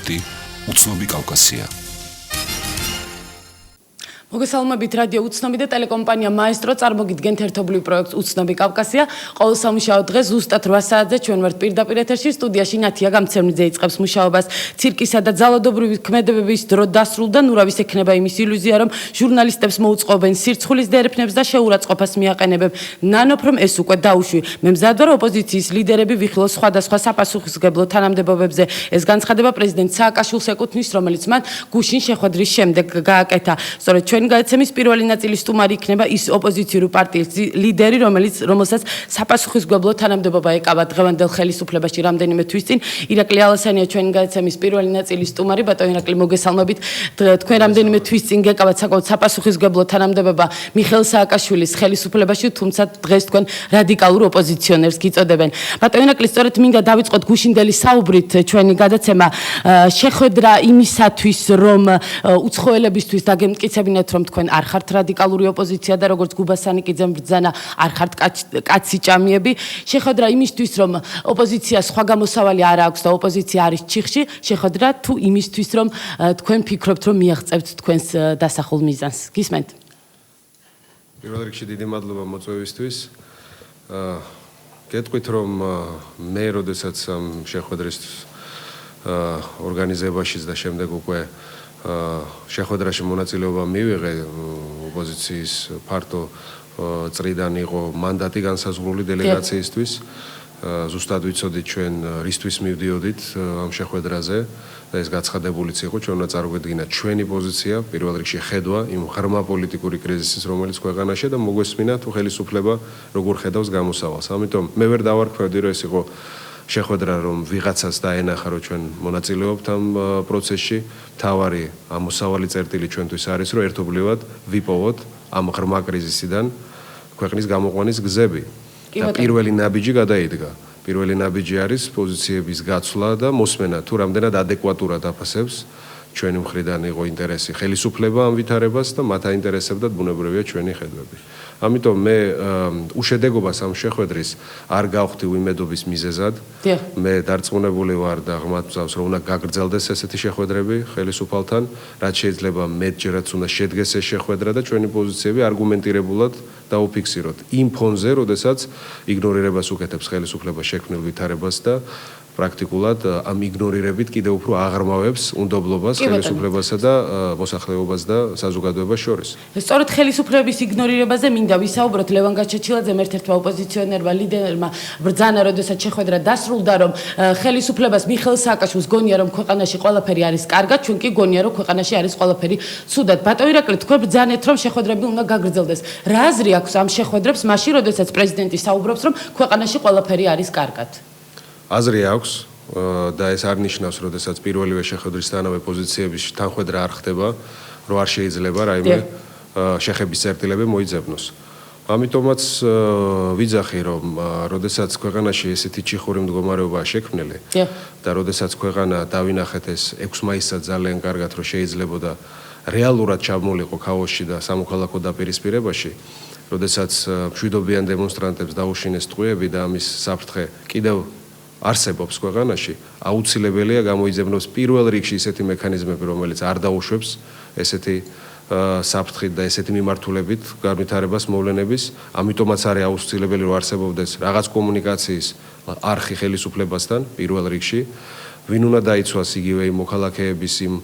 პროექტი უცნობი კავკასია. მოგესალმებით რადიო უცნობი და ტელეკომპანია მაესტრო წარმოგიდგენთ ერთობლივ პროექტს უცნობი კავკასია. ყოველ სამუშაო დღეს ზუსტად 8 საათზე ჩვენ ვართ პირდაპირ ეთერში სტუდიაში ნათია გამცემლიძე იწყებს მუშაობას. ცირკისა და ძალადობრივი ქმედებების დრო დასრულდა. ნურავის ექნება იმის ილუზია, რომ ჟურნალისტებს მოუწყობენ სირცხulis დერეფნებს და შეურაცხყოფას მიაყენებენ. ნანობ რომ ეს უკვე დაუშვი. მე მზად ვარ ოპოზიციის ლიდერები ვიხილოს სხვადასხვა საპასუხისმგებლო თანამდებობებზე. ეს განცხადება პრეზიდენტ სააკაშვილს ეკუთვნის, რომელიც მან გუშინ შეხვედრის შემდეგ გააკეთა. სწორედ ჩვენ გადაცემის პირველი ნაწილის სტუმარი იქნება ის ოპოზიციური პარტიის ლიდერი, რომელსაც საპასუხისმგებლო თანამდებობა ეკავა დღევანდელ ხელისუფლებაში რამდენიმე თვის წინ. ირაკლი ალასანია ჩვენი გადაცემის პირველი ნაწილის სტუმარი. ბატონო ირაკლი, მოგესალმებით. თქვენ რამდენიმე თვის წინ გეკავათ საკმაოდ საპასუხისმგებლო თანამდებობა მიხეილ სააკაშვილის ხელისუფლებაში, თუმცა დღეს თქვენ რადიკალურ ოპოზიციონერს გიწოდებენ. ბატონო ირაკლი, სწორედ მინდა დავიწყოთ გუშინდელი საუბრით ჩვენი გადაცემა. შეხვედრა იმისათვის, რომ უცხოელებისთვის დაგემტკიცებინეთ, რომ თქვენ არ ხართ რადიკალური ოპოზიცია და როგორც გუბასანიკიძემ ბრძანა არ ხართ კაცი ჭამიები. შეხვედრა იმისთვის, რომ ოპოზიციას სხვა გამოსავალი არ აქვს და ოპოზიცია არის ჩიხში. შეხვედრა თუ იმისთვის, რომ თქვენ ფიქრობთ, რომ მიაღწევთ თქვენს დასახულ მიზანს. გისმენთ? პირველ რიგში დიდი მადლობა მოწვევისთვის. გეტყვით, რომ მე როდესაც ამ შეხვედრის ორგანიზებაშიც და შემდეგ უკვე შეხვედრაში მონაწილეობა მივიღე, ოპოზიციის ფართო წრიდან იყო მანდატი განსაზღვრული დელეგაციისთვის. ზუსტად ვიცოდით ჩვენ რისთვის მივდიოდით ამ შეხვედრაზე და ეს გაცხადებულიც იყო, ჩვენ უნდა წარგვედგინათ ჩვენი პოზიცია, პირველ რიგში ხედვა იმ ღრმა პოლიტიკური კრიზისის, რომელიც ქვეყანაში და მოგვესმინა თუ ხელისუფლება როგორ ხედავს გამოსავალს. ამიტომ მე ვერ დავარქვევდი, რომ ეს იყო შეხვედრა, რომ ვიღაცას დაენახა, რომ ჩვენ მონაწილეობთ ამ პროცესში. მთავარი ამოსავალი წერტილი ჩვენთვის არის, რომ ერთობლივად ვიპოვოთ ამ ღრმა კრიზისიდან ქვეყნის გამოყვანის გზები. და პირველი ნაბიჯი გადაიდგა. პირველი ნაბიჯი არის პოზიციების გაცვლა და მოსმენა, თუ რამდენად ადეკვატურად აფასებს ჩვენი მხრიდან იყო ინტერესი ხელისუფლება ამ ვითარებას და მათ აინტერესებდათ ბუნებრივია ჩვენი ხედვები. ამიტომ მე უშედეგობას ამ შეხვედრის არ გავხდი უიმედობის მიზეზად. მე დარწმუნებული ვარ და ღრმად ვწავს, რომ უნდა გაგრძელდეს ესეთი შეხვედრები ხელისუფალთან, რაც შეიძლება მეტჯერაც უნდა შედგეს ეს შეხვედრა და ჩვენი პოზიციები არგუმენტირებულად დაუფიქსიროთ. იმ ფონზე, როდესაც იგნორირებას უკეთებს ხელისუფლება შექმნილ ვითარებას და პრაქტიკულად ამ იგნორირებით კიდევ უფრო აღრმავებს უნდობლობას ხელისუფლებასა და მოსახლეობას და საზოგადოებას შორის. სწორედ ხელისუფლების იგნორირებაზე მინდა ვისაუბროთ. ლევან გაჩეჩილაძემ ერთ-ერთმა ოპოზიციონერმა ლიდერმა ბრძანა, როდესაც შეხვედრა დასრულდა, რომ ხელისუფლებას მიხეილ სააკაშვილს გონია, რომ ქვეყანაში ყველაფერი არის კარგად, ჩვენ კი გონია, რომ ქვეყანაში არის ყველაფერი ცუდად. ბატონო ირაკლი, თქვენ ბრძანეთ, რომ შეხვედრები უნდა გაგრძელდეს. რა აზრი აქვს ამ შეხვედრებს მაშინ, როდესაც პრეზიდენტი საუბრობს, რომ ქვეყანაში ყველაფერი არის კარგად? აზრი აქვს და ეს არ ნიშნავს, როდესაც პირველივე შეხვედრისთანავე პოზიციების თანხვედრა არ ხდება, რომ არ შეიძლება რაიმე შეხების წერტილები მოიძებნოს. ამიტომაც ვიძახი, რომ როდესაც ქვეყანაში ესეთი ჩიხური მდგომარეობაა შექმნილი და როდესაც ქვეყანა დავინახეთ ეს 6 მაისსაც ძალიან კარგად რომ შეიძლებოდა რეალურად ჩამოლიყო ქაოსში და სამოქალაქო დაპირისპირებაში, როდესაც მშვიდობიან დემონსტრანტებს დაუშინეს ტყვეები და ამის საფრთხე კიდევ არსებობს ქვეყანაში, აუცილებელია გამოიძებნოს პირველ რიგში ისეთი მექანიზმები, რომელიც არ დაუშვებს ესეთი საფრთხით და ესეთი მიმართულებით განვითარებას მოვლენების. ამიტომაც არის აუცილებელი, რომ არსებობდეს რაღაც კომუნიკაციის არხი ხელისუფლებასთან პირველ რიგში. ვინ უნდა დაიცვას იგივე იმ მოქალაქეების იმ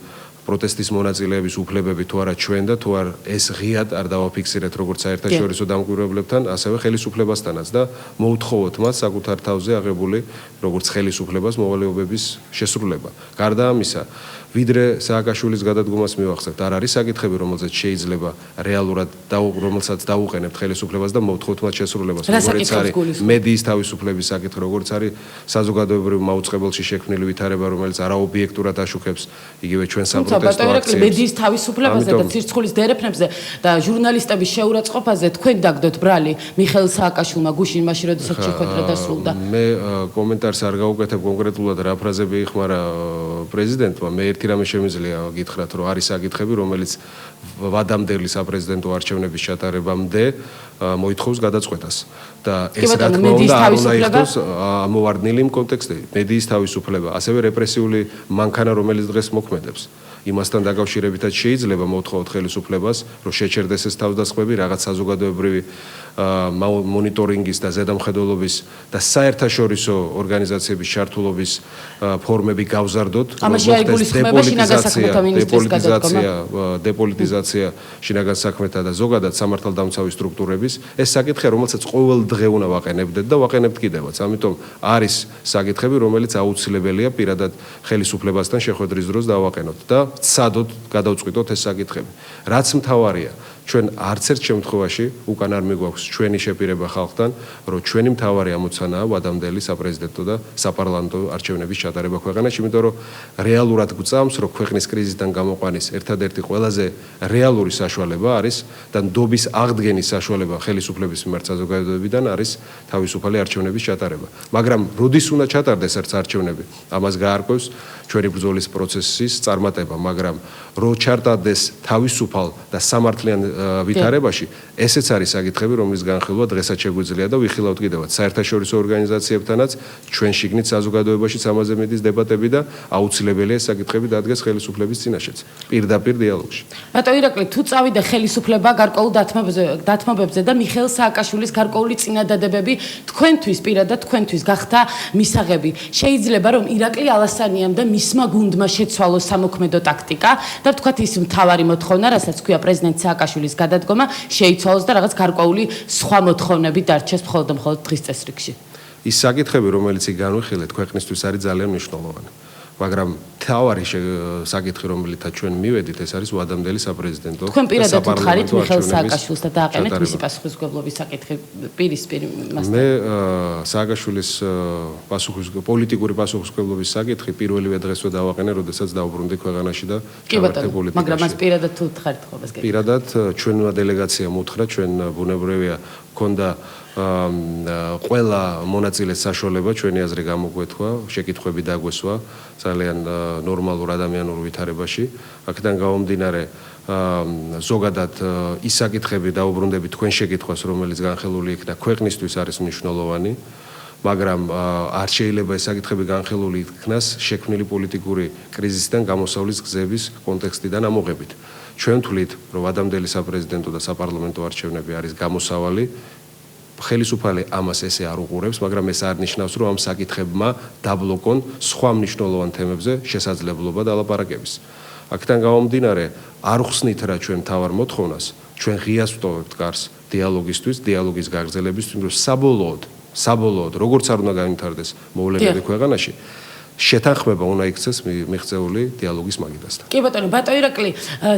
პროტესტის მონაწილეების უფლებები თუ არა ჩვენ და თუ არ ეს ღიად არ დავაფიქსირეთ როგორც საერთაშორისო დამკვირვებლებთან, ასევე ხელისუფლებასთანაც და მოუთხოვოთ მას საკუთარ თავზე აღებული როგორც ხელისუფლებას მოვალეობების შესრულება. გარდა ამისა, ვიდრე სააკაშვილის გადადგომას მივახსენებთ, არ არის საკითხები, რომელზეც შეიძლება რეალურად რომელსაც დაუყენებთ ხელისუფლებას და მოვთხოვთ მათ შესრულებას, როგორც არის მედიის თავისუფლების საკითხი, როგორც არის საზოგადოებრივ მაუწყებელში შექმნილი ვითარება, რომელიც არაობიექტურად აშუქებს იგივე ჩვენ საბრალდო უსვა ბატონო ირაკლი მედიის თავისუფლებაზე და ცირცხულის დერეფნებზე და ჟურნალისტების შეურაცხყოფაზე თქვენ დაგდოთ ბრალი მიხეილ სააკაშვილმა გუშინ მაშინ როდესაც შეხვედრა დასრულდა. მე კომენტარს არ გავუკეთებ კონკრეტულად რა ფრაზები იხმარა პრეზიდენტმა. მე ერთი რამე შემიძლია გითხრათ, რომ არის საკითხები, რომელიც ვადამდელი საპრეზიდენტო არჩევნების ჩატარებამდე მოითხოვს გადაწყვეტას და ეს რა თქმა უნდა არ უნდა იყოს ამოვარდნილი იმ კონტექსტში. მედიის თავისუფლება, ასევე რეპრესიული მანქანა, რომელიც დღეს მოქმედებს. იმასთან დაკავშირებითაც შეიძლება მოთხოვოთ ხელისუფლებას, რომ შეჩერდეს ეს თავდასხმები, რაღაც საზოგადოებრივი მონიტორინგის და ზედამხედველობის და საერთაშორისო ორგანიზაციების ჩართულობის ფორმები გავზარდოთ, დეპოლიტიზაცია შინაგან საქმეთა და ზოგადად სამართალდამცავი სტრუქტურების, ეს საკითხია, რომელსაც ყოველდღე უნდა ვაყენებდეთ და ვაყენებთ კიდევაც. ამიტომ არის საკითხები, რომელიც აუცილებელია პირადად ხელისუფლებასთან შეხვედრის დროს დავაყენოთ და ცადოთ გადავწყვიტოთ ეს საკითხები. რაც მთავარია, ჩვენ არც ერთ შემთხვევაში უკან არ მიგვაქვს ჩვენი შეპირება ხალხთან, რომ ჩვენი მთავარი ამოცანაა ვადამდელი საპრეზიდენტო და საპარლამენტო არჩევნების ჩატარება ქვეყანაში, იმიტომ რომ რეალურად გვწამს, რომ ქვეყნის კრიზისიდან გამოყვანის ერთადერთი ყველაზე რეალური საშუალება არის და ნდობის აღდგენის საშუალება ხელისუფლების მიმართ საზოგადოებიდან არის თავისუფალი არჩევნების ჩატარება. მაგრამ როდის უნდა ჩატარდეს ეს არჩევნები? ამას გაარკვევს ჩვენი ბრძოლის პროცესის წარმატება, მაგრამ რო ჩატარდეს თავისუფალ და სამართლიან ვითარებაში, ესეც არის საკითხები, რომლის განხილვა დღესაც შეგვიძლია და ვიხილავთ კიდევაც საერთაშორისო ორგანიზაციებთანაც, ჩვენ შიგნით საზოგადოებაშიც ამაზე მიდის დებატები და აუცილებელია ეს საკითხები დადგეს ხელისუფლების წინაშეც, პირდაპირ დიალოგში. ბატონო ირაკლი, თუ წავიდა ხელისუფლება გარკვეულ დათმობებზე და მიხეილ სააკაშვილის გარკვეული წინადადებები თქვენთვის პირადად თქვენთვის გახდა მისაღები, შეიძლება რომ ირაკლი ალასანიამ და მისმა გუნდმა შეცვალოს სამოქმედო ტაქტიკა და თქვათ ის მთავარი მოთხოვნა, რასაც ქვია პრეზიდენტ სააკაშვილის გადადგომა, შეიცვალოს და რაღაც გარკვეული სხვა მოთხოვნები დარჩეს მხოლოდ და მხოლოდ დღის წესრიგში. ის საკითხები, რომელიც განვიხილეთ, ქვეყნისთვის არის ძალიან მნიშვნელოვანი. მაგრამ თავარი საკითხი, რომელთაც ჩვენ მივედით, ეს არის ვადამდელი საპრეზიდენტო. თქვენ პირადად უთხარით მიხეილ სააკაშვილს და დააყენეთ მისი პასუხისმგებლობის საკითხი პირისპირ მასთან. მე სააკაშვილის პოლიტიკური პასუხისმგებლობის საკითხი პირველივე დღესვე დავაყენე, როდესაც დავუბრუნდი ქვეყანაში და ჩავარდე პოლიტიკაში. მაგრამ მას პირადად თუ უთხარით ხოლმე? პირადად ჩვენმა დელეგაციამ უთხრა, ჩვენ ბუნებრივია ქონდა ყველა მონაწილეს საშუალება ჩვენი აზრი გამოგვეთქვა, შეკითხვები დაგვესვა ძალიან ნორმალურ ადამიანურ ვითარებაში. აქედან გამომდინარე, ზოგადად ის საკითხები დაუბრუნდები თქვენ შეკითხვას, რომელიც განხილული იქნა ქვეყნისთვის არის მნიშვნელოვანი, მაგრამ არ შეიძლება ეს საკითხები განხილული იქნას შექმნილი პოლიტიკური კრიზისიდან გამოსავლის გზების კონტექსტიდან ამოღებით. ჩვენ თვლით, რომ ვადამდელი საპრეზიდენტო და საპარლამენტო არჩევნები არის გამოსავალი. ხელისუფალი ამას ესე არ უყურებს, მაგრამ ეს არ ნიშნავს, რომ ამ საკითხებმა დაბლოკონ სხვა მნიშვნელოვან თემებზე შესაძლებლობა დალაპარაკების. აქედან გამომდინარე, არ ხსნით რა ჩვენ მთავარ მოთხოვნას, ჩვენ ღიას ვტოვებთ კარს დიალოგისთვის, დიალოგის გაგრძელებისთვის, რომ საბოლოოდ, როგორც არ უნდა განვითარდეს მოვლენები ქვეყანაში, შეთანხმება უნდა იქცეს მიღწეული დიალოგის მაგიდასთან. კი ბატონო ირაკლი,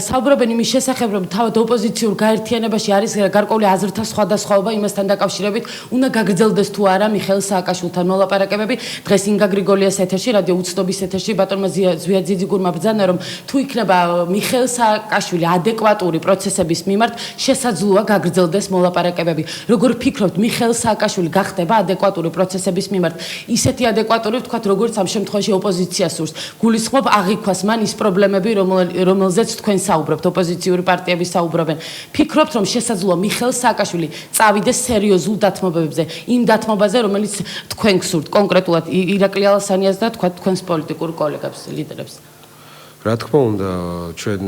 საუბრობენ იმის შესახებ, რომ თავად ოპოზიციურ გაერთიანებაში არის გარკვეული აზრთა სხვადასხვაობა იმასთან დაკავშირებით, უნდა გაგრძელდეს თუ არა მიხეილ სააკაშვილთან მოლაპარაკებები. დღეს ინგა გრიგოლიას ეთერში, რადიო უცნობის ეთერში ბატონმა ზვია ძიძიგურმა ბრძანა, რომ თუ იქნება მიხეილ სააკაშვილი ადეკვატური პროცესების მიმართ, შესაძლოა გაგრძელდეს მოლაპარაკებები. როგორ ფიქრობთ, მიხეილ სააკაშვილი გახდება ადეკვატური პროცესების მიმართ? ისეთი ადეკვატური, ვთქვათ, როგორც ამ შემთხვევაში ოპოზიციას სურს. გულისხმობ აღიქვას მან ის პრობლემები, რომელზეც თქვენ საუბრობთ, ოპოზიციური პარტიები საუბრობენ. ფიქრობთ, რომ შესაძლოა მიხეილ სააკაშვილი წავიდეს სერიოზულ დათმობებზე, იმ დათმობაზე, რომელიც თქვენ გსურთ, კონკრეტულად ირაკლი ალასანიას და თქვენს პოლიტიკურ კოლეგებს, ლიდერებს. რა თქმა უნდა, ჩვენ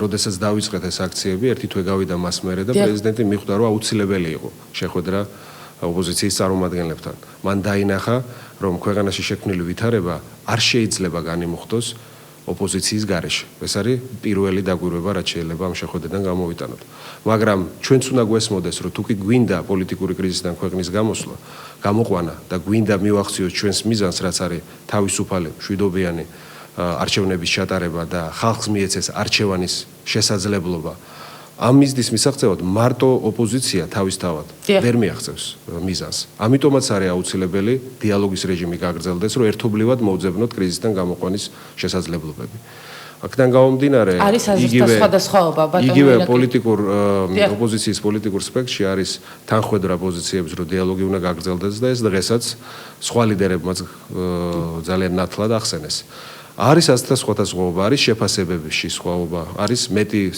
როდესაც დავიწყეთ ეს აქციები, ერთი თვე გავიდა მას მერე და პრეზიდენტი მიხვდა, რომ აუცილებელი იყო შეხვედრა ოპოზიციის წარმომადგენლებთან. მან დაინახა, რომ ქვეყანაში შექმნილი ვითარება არ შეიძლება განიმუხტოს ოპოზიციის გარეშე. ეს არის პირველი დაკვირვება, რაც შეიძლება ამ შეხვედრიდან გამოვიტანოთ. მაგრამ ჩვენც უნდა გვესმოდეს, რომ თუ კი გვინდა პოლიტიკური კრიზისიდან ქვეყნის გამოსვლა, გამოყვანა და გვინდა მივახციოს ჩვენს მიზანს, რაც არის თავისუფალი, მშვიდობიანი არჩევნების ჩატარება და ხალხს მიეცეს არჩევანის შესაძლებლობა. ამ მიზნის მისაღწევად მარტო ოპოზიცია თავისთავად ვერ მიაღწევს მიზანს. ამიტომაც არის აუცილებელი დიალოგის რეჟიმი გაგრძელდეს, რომ ერთობლივად მოვძებნოთ კრიზისიდან გამოყვანის შესაძლებლობები. აქედან გამომდინარე არის სხვადასხვაობა ბატონო იგივე პოლიტიკურ ოპოზიციის პოლიტიკურ სპექტრში არის თანხმედრა პოზიციების რომ დიალოგი უნდა გაგრძელდეს და ეს დღესაც სხვა ლიდერებმაც ძალიან ნათლად ახსენეს. არის ასთა სხვადასხვაობა, არის შეფასებებში სხვაობა, არის მეტი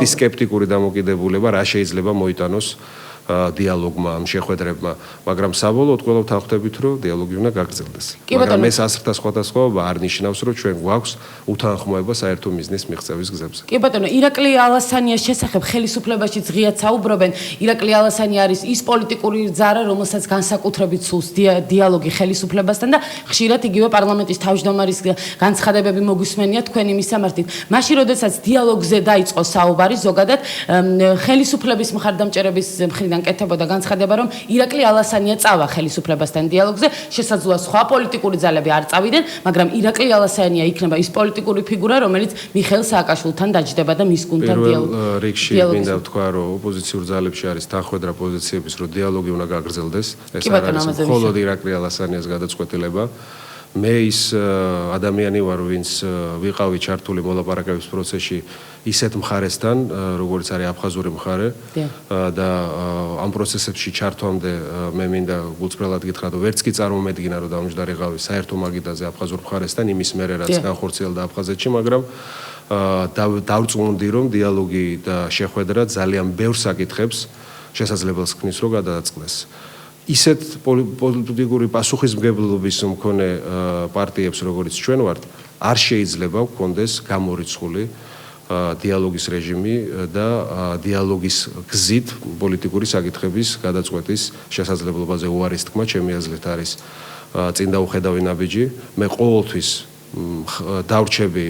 სკეპტიკური დამოკიდებულება, რა შეიძლება მოიტანოს დიალოგმა, ამ შეხვედრებმა, მაგრამ საბოლოოდ ყველა ვთანხმდებით, რომ დიალოგი უნდა გაგრძელდეს. მაგრამ ეს ასრთა სხვადასხვაობა არ ნიშნავს, რომ ჩვენ გვაქვს უთანხმოება საერთო მიზნის მიღწევის გზებზე. კი ბატონო, ირაკლი ალასანიას შესახებ ხელისუფლებაში ღიად საუბრობენ. ირაკლი ალასანი არის ის პოლიტიკური ძარა, რომელსაც განსაკუთრებით სურს დიალოგი ხელისუფლებასთან და ხშირად იგივე პარლამენტის თავმჯდომარის განცხადებები მოგვისმენია თქვენი მისამართით. მაშინ, როდესაც დიალოგზე დაიწყო საუბარი, ზოგადად ხელისუფლების მხარდამჭერების მხრიდან კეთებოდა განცხადება, რომ ირაკლი ალასანია წავა ხელისუფლებასთან დიალოგზე, შესაძლოა სხვა პოლიტიკური ძალები არ წავიდნენ, მაგრამ ირაკლი αλასანია იქნება ის პოლიტიკური ფიგურა, რომელიც მიხეილ სააკაშვილთან დაჯდება და მის გუნდთან დიალოგს. პირველ რიგში მინდა ვთქვა, რომ ოპოზიციურ ძალებში არის თანხმედრა პოზიციების, რომ დიალოგი უნდა გაგრძელდეს. ეს არ არის მხოლოდ ირაკლი ალასანიას გადაწყვეტილება. მე ის ადამიანი ვარ, ვინც ვიყავი ჩართული მოლაპარაკების პროცესში ისეთ მხარესთან, როგორც არის აფხაზური მხარე და ამ პროცესებში ჩართვამდე მე მინდა გულწრფელად გითხრა, რომ ვერც კი წარმომედგინა, რომ დამჯდარიყავი საერთო მაგიდაზე აფხაზურ მხარესთან, იმის მერე რაც განხორციელდა აფხაზეთში, მაგრამ დავწმუნდი, რომ დიალოგი და შეხვედრა ძალიან ბევრ საკითხებს შესაძლებელს ქმნის, რომ გადააწყდეს. ისეთ პოლიტიკური პასუხისმგებლობის მქონე პარტიებს, როგორც ჩვენ ვართ, არ შეიძლება გქონდეს გამორიცხული დიალოგის რეჟიმი და დიალოგის გზით პოლიტიკური საკითხების გადაწყვეტის შესაძლებლობაზე უარის თქმა, ჩემი აზრით არის წინ დაუხედავი ნაბიჯი. მე ყოველთვის დავრჩები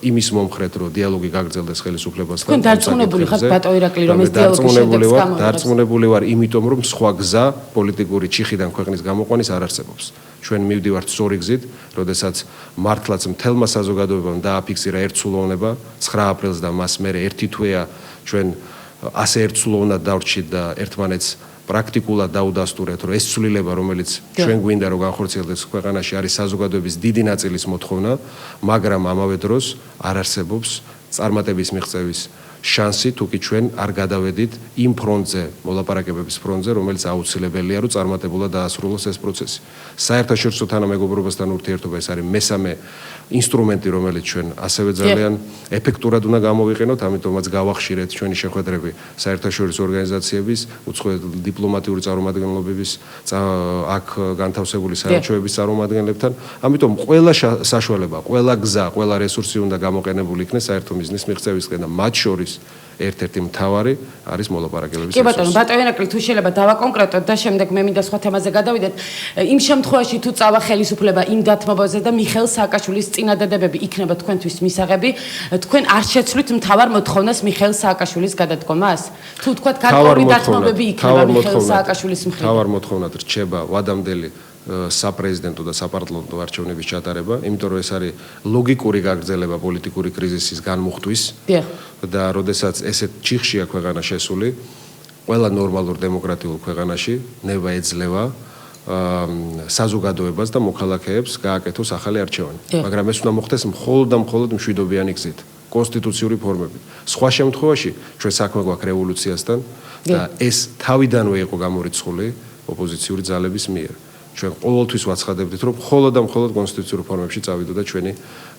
იმის მომხრედ, რომ დიალოგი გაგრძელდეს ხელისუფლებასთან. თქვენ დარწმუნებული ხართ ბატონო ირაკლი, რომ ეს დიალოგი შედეგს გამოიღებს? დარწმუნებული ვარ, იმიტომ რომ სხვა გზა პოლიტიკური ჩიხიდან ქვეყნის გამოყვანის არ არსებობს. ჩვენ მივდივართ სწორი გზით, როდესაც მართლაც მთელმა საზოგადოებამ დააფიქსირა ერთსულოვნება 9 აპრილს და მას მერე ერთი თვეა ჩვენ ასე ერთსულოვნად დავრჩით და ერთმანეთს პრაქტიკულად დაუდასტურეთ, რომ ეს ცვლილება, რომელიც ჩვენ გვინდა რომ განხორციელდეს ქვეყანაში, არის საზოგადოების დიდი ნაწილის მოთხოვნა, მაგრამ ამავე დროს არ არსებობს წარმატების მიღწევის შანსი, თუკი ჩვენ არ გადავედით იმ ფრონტზე, მოლაპარაკებების ფრონტზე, რომელიც აუცილებელია, რომ წარმატებულად დაასრულოს ეს პროცესი. საერთაშორისო თანამეგობრობასთან ურთიერთობა ეს არის მესამე ინსტრუმენტი, რომელიც ჩვენ ასევე ძალიან ეფექტურად უნდა გამოვიყენოთ, ამიტომაც გავახშირეთ ჩვენი შეხვედრები საერთაშორისო ორგანიზაციების, უცხოელი დიპლომატიური წარმომადგენლობების, აქ განთავსებული საელჩოების წარმომადგენლებთან. ამიტომ ყველა საშუალება, ყველა გზა, ყველა რესურსი უნდა გამოყენებული იქნეს საერთო მიზნის მიღწევისკენ და მათ შორის ერთ-ერთი მთავარი არის მოლაპარაკებების. კი ბატონო, ბატონო ირაკლი, თუ შეიძლება დავაკონკრეტოთ და შემდეგ მე მინდა სხვა თემაზე გადავიდეთ. იმ შემთხვევაში თუ წავა ხელისუფლება იმ დათმობაზე და მიხეილ სააკაშვილის წინადადებები იქნება თქვენთვის მისაღები, თქვენ არ შეცვლით მთავარ მოთხოვნას მიხეილ სააკაშვილის გადადგომას? თუ თქვათ გარკვეული დათმობები იქნება მიხეილ სააკაშვილის მხრიდან? თავარ მოთხოვნად რჩება ვადამდელი საპრეზიდენტო და საპარლამენტო არჩევნების ჩატარება, იმიტომ რომ ეს არის ლოგიკური გაგრძელება პოლიტიკური კრიზისის განმუხტვის და როდესაც ესეთ ჩიხშია ქვეყანა შესული, ყველა ნორმალურ დემოკრატიულ ქვეყანაში ნება ეძლევა საზოგადოებას და მოქალაქეებს გააკეთოს ახალი არჩევანი. მაგრამ ეს უნდა მოხდეს მხოლოდ და მხოლოდ მშვიდობიანი გზით, კონსტიტუციური ფორმებით. სხვა შემთხვევაში ჩვენ საქმე გვაქვს რევოლუციასთან და ეს თავიდანვე იყო გამორიცხული ოპოზიციური ძალების მიერ. ჩვენ ყოველთვის ვაცხადებდით, რომ მხოლოდ და მხოლოდ კონსტიტუციურ ფორმებში წავიდოდა ჩვენი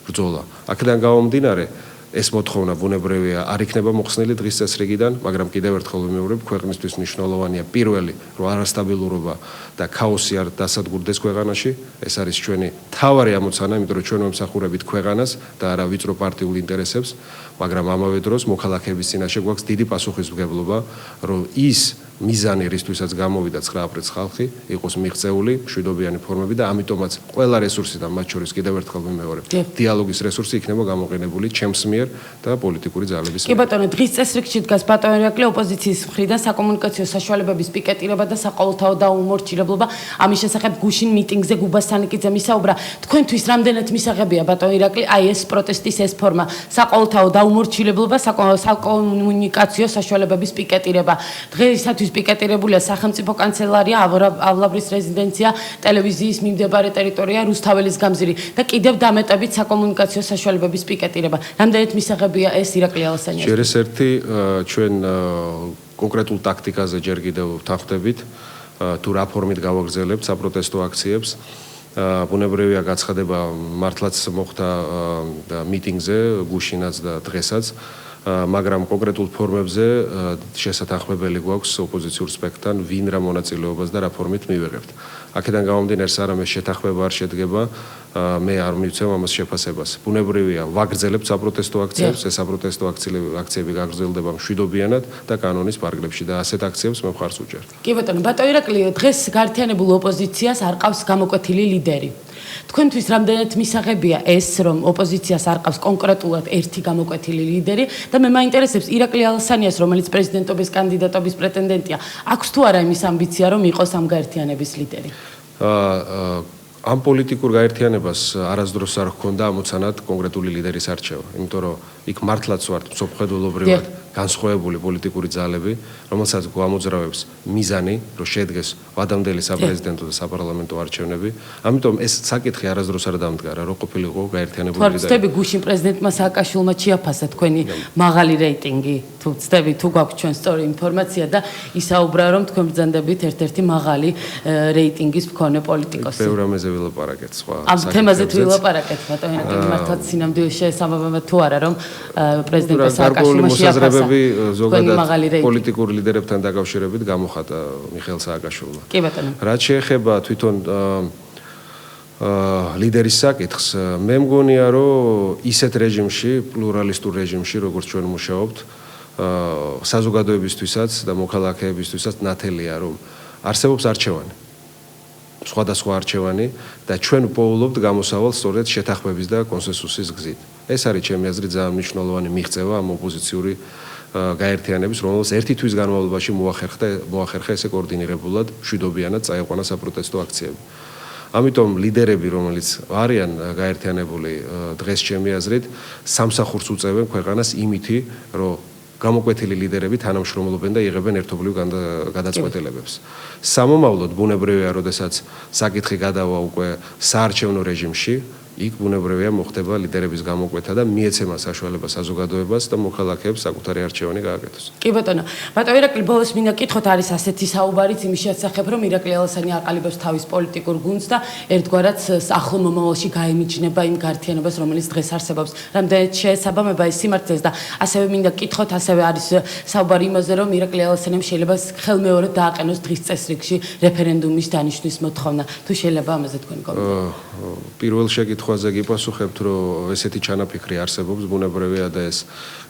ბრძოლა. აქედან გამომდინარე, ეს მოთხოვნა ბუნებრივია არ იქნება მოხსნილი დღის წესრიგიდან, მაგრამ კიდევ ერთხელ ვიმეორებ, ქვეყნისთვის მნიშვნელოვანია პირველი, რომ არასტაბილურობა და ქაოსი არ დასადგურდეს ქვეყანაში. ეს არის ჩვენი მთავარი ამოცანა, იმიტომ რომ ჩვენ ვემსახურებით ქვეყანას და არა ვიწრო პარტიულ ინტერესებს, მაგრამ ამავე დროს მოქალაქეების წინაშე გვაქვს დიდი პასუხისმგებლობა, რომ ის მიზანი, რისთვისაც გამოვიდა 9 აპრილის ხალხი, იყოს მიღწეული მშვიდობიანი ფორმები და ამიტომაც ყველა რესურსიდან, მათ შორის კიდევ ერთხელ ვიმეორებ, დიალოგის რესურსი იქნება გამოყენებული ჩემს მიერ და პოლიტიკური ძალების მიერ. კი ბატონო, დღის წესრიგში დგას ბატონო ირაკლი ოპოზიციის მხრიდან საკომუნიკაციო საშუალებების პიკეტირება და საყოველთაო დაუმორჩილებლობა. ამის შესახებ გუშინ მიტინგზე გუბა სანიკიძე მისაუბრა. თქვენთვის რამდენად მისაღებია ბატონო ირაკლი აი ეს პროტესტის ეს ფორმა, საყოველთაო დაუმორჩილებლობა, საკომუნიკაციო საშუალებების პიკეტირება. დღეისათვის საკუთის პიკეტირებულია სახელმწიფო კანცელარია, ავლაბრის რეზიდენცია, ტელევიზიის მიმდებარე ტერიტორია, რუსთაველის გამზირი და კიდევ დამეტებით საკომუნიკაციო საშუალებების პიკეტირება. რამდენად მისაღებია ეს ირაკლი ალასანიას? ჯერ ეს ერთი ჩვენ კონკრეტულ ტაქტიკაზე ჯერ კიდევ ვთანხმდებით, თუ რა ფორმით გავაგრძელებთ საპროტესტო აქციებს. ბუნებრივია გაცხადება მართლაც მოხდა მიტინგზე, გუშინაც და დღესაც, მაგრამ კონკრეტულ ფორმებზე შესათანხმებელი გვაქვს ოპოზიციურ სპექტრთან, ვინ რა მონაწილეობას და რა ფორმით მივიღებთ. აქედან გამომდინარე, სარამეს შეთანხმება არ შედგება, მე არ მივცემ ამას შეფასებას. ბუნებრივია, ვაგრძელებთ საპროტესტო აქციებს, ეს საპროტესტო აქციები გაგრძელდება მშვიდობიანად და კანონის ფარგლებში და ასეთ აქციებს მე მხარს ვუჭერთ. კი ბატონო, ბატონო ირაკლი, დღეს გაერთიანებულ ოპოზიციას არ ყავს გამოკვეთილი ლიდერი. თქვენთვის რამდენად მისაღებია ეს, რომ ოპოზიციას არ ყავს კონკრეტულად ერთი გამოკვეთილი ლიდერი და მე მაინტერესებს ირაკლი ალასანიას, რომელიც პრეზიდენტობის კანდიდატობის პრეტენდენტია, აქვს თუ არა იმის ამბიცია, რომ იყოს ამ გაერთიანების ლიდერი? ამ პოლიტიკურ გაერთიანებას არასდროს არ ჰქონდა ამოცანად კონკრეტული ლიდერის არჩევა, იმიტომ რომ იქ მართლაც ვართ მსოფლმხედველობრივად განსხვავებული პოლიტიკური ძალები, რომელსაც გვამოძრავებს მიზანი, რომ შედგეს ვადამდელი საპრეზიდენტო და საპარლამენტო არჩევნები. ამიტომ ეს საკითხი არასდროს არ დამდგარა, რომ ყოფილიყო გაერთიანებული ლიდერი. თუ ვწდები გუშინ პრეზიდენტმა სააკაშვილმა შეაფასა თქვენი მაღალი რეიტინგი, თუ ვწდები, თუ გვაქვს ჩვენ სწორი ინფორმაცია და ისაუბრა, რომ თქვენ ბრძანდებით ერთ-ერთი მაღალი რეიტინგის მქონე პოლიტიკოსი. ბევრ რამეზე ვილაპარაკეთ სხვა. ამ თემაზე თუ ვილაპარაკეთ, ბატონო ირაკლი, მართლაც სინამდვილეში შესაბამება თუ არა, რომ პრეზიდენტმა სააკაშვილმა შეაფასა ზოგადად პოლიტიკურ ლიდერებთან დაკავშირებით გამოხატა მიხეილ სააკაშვილმა. კი ბატონო. რაც შეეხება თვითონ ლიდერის საკითხს, მე მგონია, რომ ისეთ რეჟიმში, პლურალისტურ რეჟიმში, როგორც ჩვენ მუშაობთ, საზოგადოებისთვისაც და მოქალაქეებისთვისაც ნათელია, რომ არსებობს არჩევანი. სხვადასხვა არჩევანი და ჩვენ პოულობთ გამოსავალს სწორედ შეთანხმების და კონსენსუსის გზით. ეს არის ჩემი აზრით ძალიან მნიშვნელოვანი მიღწევა ამ ოპოზიციური გაერთიანების, რომელსაც ერთი თვის განმავლობაში მოახერხა ესე კოორდინირებულად მშვიდობიანად წაიყვანა საპროტესტო აქციები. ამიტომ ლიდერები, რომელიც არიან გაერთიანებული დღეს ჩემი აზრით, სამსახურს უწევენ ქვეყანას იმითი, რომ გამოკვეთილი ლიდერები თანამშრომლობენ და იღებენ ერთობლივ გადაწყვეტილებებს. სამომავლოდ ბუნებრივია, როდესაც საკითხი გადავა უკვე საარჩევნო რეჟიმში, იქ ბუნებრივია მოხდება ლიდერების გამოკვეთა და მიეცემა საშუალება საზოგადოებას და მოქალაქეებს საკუთარი არჩევანი გააკეთოს. კი ბატონო. ბატონო ირაკლი, ბოლოს მინდა გითხოთ, არის ასეთი საუბარიც იმის შესახებ, რომ ირაკლი ალასანი აყალიბებს თავის პოლიტიკურ გუნდს და ერთგვარად ახლო მომავალში გაემიჯნება იმ გაერთიანებას, რომელიც დღეს არსებობს. რამდენად შეესაბამება ეს სიმართლეს და ასევე მინდა გითხოთ, ასევე არის საუბარი იმაზე, რომ ირაკლი ალასანიამ შეიძლება ხელმეორედ დააყენოს დღის წესრიგში რეფერენდუმის დანიშვნის მოთხოვნა. თუ შეიძლება ამაზე თქვენი კომენტარი. პირველ შეკითხვაზე გიპასუხებთ, რომ ესეთი ჩანაფიქრი არსებობს, ბუნებრივია და ეს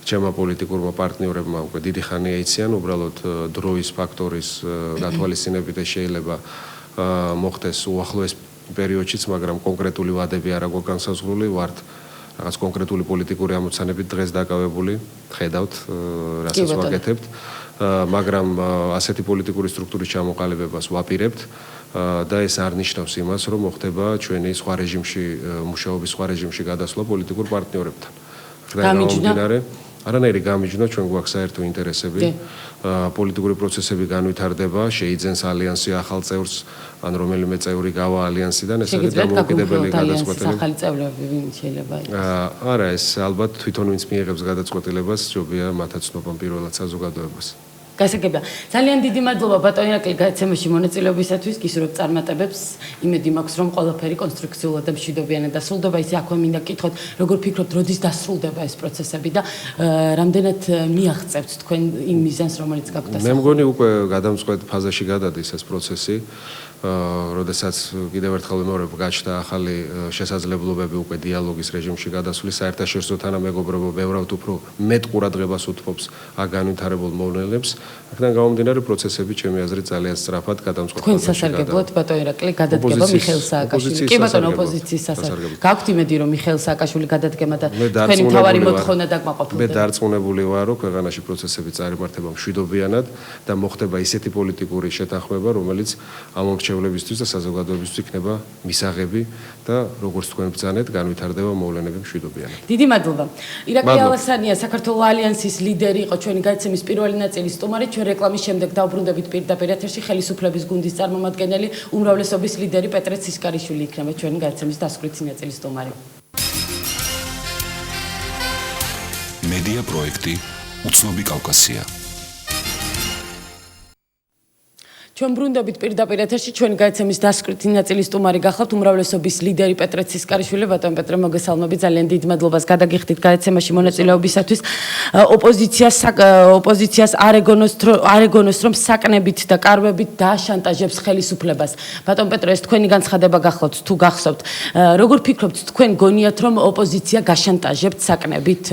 ჩემმა პოლიტიკურმა პარტნიორებმა უკვე დიდი ხანია იციან, უბრალოდ დროის ფაქტორის გათვალისწინებით შეიძლება მოხდეს უახლოეს პერიოდშიც, მაგრამ კონკრეტული ვადები არ აქვს განსაზღვრული, ვართ რაღაც კონკრეტული პოლიტიკური ამოცანებით დღეს დაკავებული, ხედავთ, რასაც ვაკეთებთ, მაგრამ ასეთი პოლიტიკური სტრუქტურის ჩამოყალიბებას ვაპირებთ. და ეს არ ნიშნავს იმას, რომ მოხდება ჩვენი სხვა რეჟიმში, მუშაობის სხვა რეჟიმში გადასვლა პოლიტიკურ პარტნიორებთან. გამიჯნა? არანაირი გამიჯნა, ჩვენ გვაქვს საერთო ინტერესები. პოლიტიკური პროცესები განვითარდება, შეიძენს ალიანსი ახალ წევრს, ან რომელიმე წევრი გავა ალიანსიდან, ეს არის დამოუკიდებელი გადაწყვეტილება. ახალი წევრები ვინ შეიძლება იყოს? არა, ეს ალბათ თვითონ ვინც მიიღებს გადაწყვეტილებას, ჯობია მათაც ცნობამ პირველად საზოგადოებას. გასაგებია. ძალიან დიდი მადლობა ბატონო ირაკლი გადაცემაში მონაწილეობისათვის, გისურვებ წარმატებებს. იმედი მაქვს, რომ ყველაფერი კონსტრუქციულად და მშვიდობიანად დასრულდება. ისე აქვე მინდა გკითხოთ, როგორ ფიქრობთ, როდის დასრულდება ეს პროცესები და რამდენად მიაღწევთ თქვენ იმ მიზანს, რომელიც გაქვთ დასრულებული? მე მგონი უკვე გადამწყვეტ ფაზაში გადადის ეს პროცესი. როდესაც კიდევ ერთხელ ვიმეორებ, გაჩნდა ახალი შესაძლებლობები უკვე დიალოგის რეჟიმში გადასვლის, საერთაშორისო თანამეგობრობა ბევრად უფრო მეტ ყურადღებას უთმობს აქ განვითარებულ მოვლენებს. აქედან გამომდინარე პროცესები ჩემი აზრით ძალიან სწრაფად გადამწყვეტ თქვენ სასარგებლოდ ბატონო ირაკლი გადადგება მიხეილ სააკაშვილი. კი ბატონო ოპოზიციის სასარგებლოდ. გაქვთ იმედი, რომ მიხეილ სააკაშვილი გადადგება და თქვენი მთავარი მოთხოვნა დაკმაყოფილდება? მე დარწმუნებული ვარ, რომ ქვეყანაში პროცესები წარიმართება მშვიდობიანად და მოხდება ისეთი პოლიტიკური შეთანხმება, რომელიც ამომრჩეველ მრჩევლებისთვის და საზოგადოებისთვის იქნება მისაღები და როგორც თქვენ ბრძანეთ, განვითარდება მოვლენები მშვიდობიანად. დიდი მადლობა. ირაკლი ალასანია, საქართველოს ალიანსის ლიდერი იყო ჩვენი გადაცემის პირველი ნაწილის სტუმარი. ჩვენ რეკლამის შემდეგ დავბრუნდებით პირდაპირ ეთერში ხელისუფლების გუნდის წარმომადგენელი, უმრავლესობის ლიდერი პეტრე ცისკარიშვილი იქნება ჩვენი გადაცემის დასკვნითი ნაწილის სტუმარი. მედია პროექტი უცნობი კავკასია. ჩვენ ბრუნდებით პირდაპირ ეთერში ჩვენი გადაცემის დასკვნითი ნაწილის სტუმარი გახლავთ უმრავლესობის ლიდერი პეტრე ცისკარიშვილი. ბატონ პეტრე, მოგესალმებით, ძალიან დიდ მადლობას გადაგიხდით გადაცემაში მონაწილეობისათვის. ოპოზიციას არეგონოს რომ საკნებით და კარვებით დააშანტაჟებს ხელისუფლებას. ბატონ პეტრე, ეს თქვენი განცხადება გახლავთ თუ გახსოვთ. როგორ ფიქრობთ, თქვენ გონიათ რომ ოპოზიცია გაშანტაჟებთ საკნებით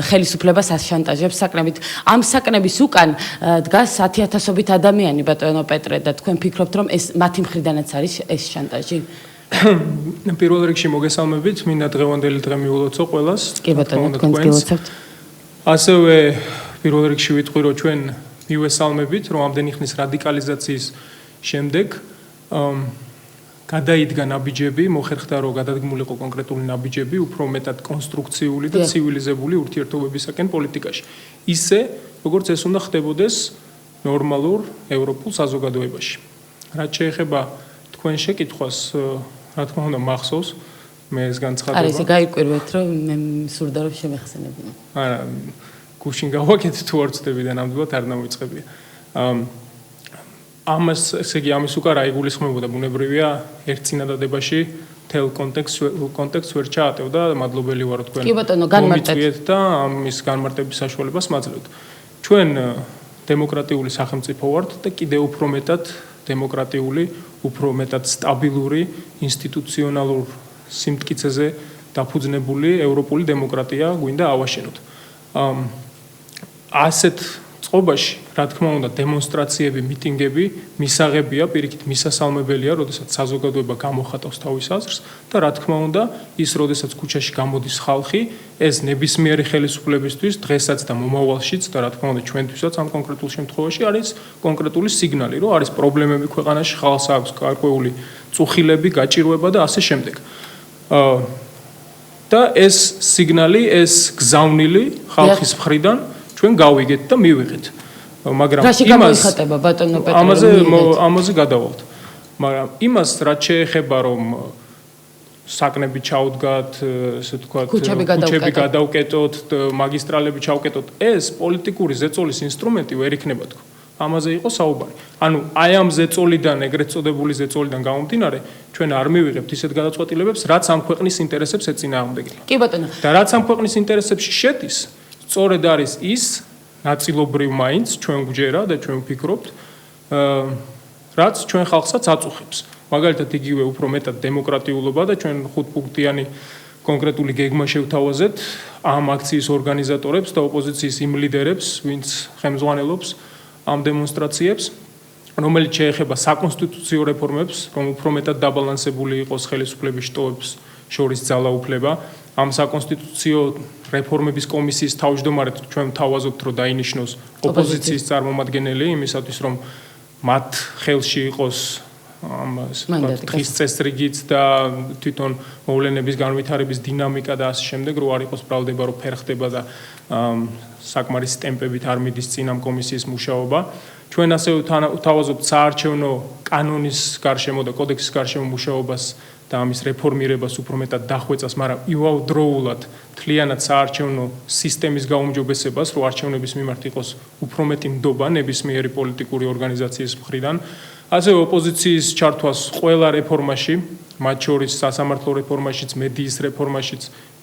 ხელისუფლებას აშანტაჟებს საკნებით? ამ საკნების უკან დგას 10,000-ობით ადამიანი, ბატონო პეტრე, და თქვენ ფიქრობთ რომ ეს მათი მხრიდანაც არის ეს შანტაჟი? პირველ რიგში მოგესალმებით, მინდა დღევანდელი დღე მიულოცო ყველას. კი ბატონო, თქვენს გილოცავთ. ასევე პირველ რიგში ვიტყვი რომ ჩვენ მივესალმებით რომ ამდენი ხნის რადიკალიზაციის შემდეგ გადაიდგა ნაბიჯები, მოხერხდა რომ გადადგმულიყო კონკრეტული ნაბიჯები უფრო მეტად კონსტრუქციული და ცივილიზებული ურთიერთობებისაკენ პოლიტიკაში. ისე, როგორც ეს უნდა ხდებოდეს ნორმალურ ევროპულ საზოგადოებაში. რაც შეეხება თქვენ შეკითხვას, რა თქმა უნდა, მახსოვს მე ეს განცხადება. არა, ისე გაიკვირვეთ, რომ მე სურდა რომ შემეხსენებინა. არა, გუშინ გავაკეთე თუ არ ვწდები და ნამდვილად არ დავიწყებია. ამას, ესე იგი, ამის უკან რა იგულისხმებოდა, ბუნებრივია, ერთ წინადადებაში თელ კონტექსტს ვერ ჩაატევ და მადლობელი ვარ თქვენ. კი ბატონო, განმარტეთ და ამის განმარტების საშუალებას მაძლევთ. ჩვენ დემოკრატიული სახელმწიფო ვართ და კიდევ უფრო მეტად დემოკრატიული, უფრო მეტად სტაბილური, ინსტიტუციონალურ სიმტკიცეზე დაფუძნებული ევროპული დემოკრატია გვინდა ავაშენოთ. ასეთ წყობაში, რა თქმა უნდა, დემონსტრაციები, მიტინგები მისაღებია, პირიქით მისასალმებელია, როდესაც საზოგადოება გამოხატავს თავის აზრს და რა თქმა უნდა, ის როდესაც ქუჩაში გამოდის ხალხი, ეს ნებისმიერი ხელისუფლებისთვის დღესაც და მომავალშიც და რა თქმა უნდა, ჩვენთვისაც ამ კონკრეტულ შემთხვევაში არის კონკრეტული სიგნალი, რომ არის პრობლემები ქვეყანაში, ხალხს აქვს გარკვეული წუხილები, გაჭირვება და ასე შემდეგ. და ეს სიგნალი, ეს გზავნილი ხალხის მხრიდან ჩვენ გავიგეთ და მივიღეთ. მაგრამ გამოიხატება ბატონო პეტრე, ამაზე გადავალთ. მაგრამ იმას რაც შეეხება რომ საკნები ჩაუდგათ, ესე ვთქვათ, ქუჩები გადავკეტოთ, მაგისტრალები ჩავკეტოთ, ეს პოლიტიკური ზეწოლის ინსტრუმენტი ვერ იქნება თქო. ამაზე იყო საუბარი. ანუ აი ამ ზეწოლიდან, ეგრეთ წოდებული ზეწოლიდან გამომდინარე, ჩვენ არ მივიღებთ ისეთ გადაწყვეტილებებს, რაც ამ ქვეყნის ინტერესებს ეწინააღმდეგება. კი ბატონო. და რაც ამ ქვეყნის ინტერესებში შედის, სწორედ არის ის ნაწილობრივ მაინც ჩვენ გვჯერა და ჩვენ ვფიქრობთ, რაც ჩვენ ხალხსაც აწუხებს. მაგალითად, იგივე უფრო მეტად დემოკრატიულობა და ჩვენ 5 პუნქტიანი კონკრეტული გეგმა შევთავაზეთ ამ აქციის ორგანიზატორებს და ოპოზიციის იმ ლიდერებს, ვინც ხელმძღვანელობს ამ დემონსტრაციებს, რომელიც შეეხება საკონსტიტუციო რეფორმებს, რომ უფრო მეტად დაბალანსებული იყოს ხელისუფლების შტოებს შორის ძალაუფლება. ამ საკონსტიტუციო რეფორმების კომისიის თავმჯდომარედ ჩვენ ვთავაზობთ, რომ დაინიშნოს ოპოზიციის წარმომადგენელი იმისათვის, რომ მათ ხელში იყოს დღის წესრიგიც და თვითონ მოვლენების განვითარების დინამიკა და ასე შემდეგ, რომ არ იყოს ბრალდება, რომ ფერხდება და საკმარისი ტემპებით არ მიდის წინ ამ კომისიის მუშაობა. ჩვენ ასევე ვთავაზობთ საარჩევნო კანონის გარშემო და კოდექსის გარშემო მუშაობას და ამის რეფორმირებას უფრო მეტად დახვეწას, მაგრამ იმავდროულად მთლიანად საარჩევნო სისტემის გაუმჯობესებას, რომ არჩევნების მიმართ იყოს უფრო მეტი ნდობა ნებისმიერი პოლიტიკური ორგანიზაციის მხრიდან. ასევე ოპოზიციის ჩართვას ყველა რეფორმაში, მათ შორის სასამართლო რეფორმაშიც,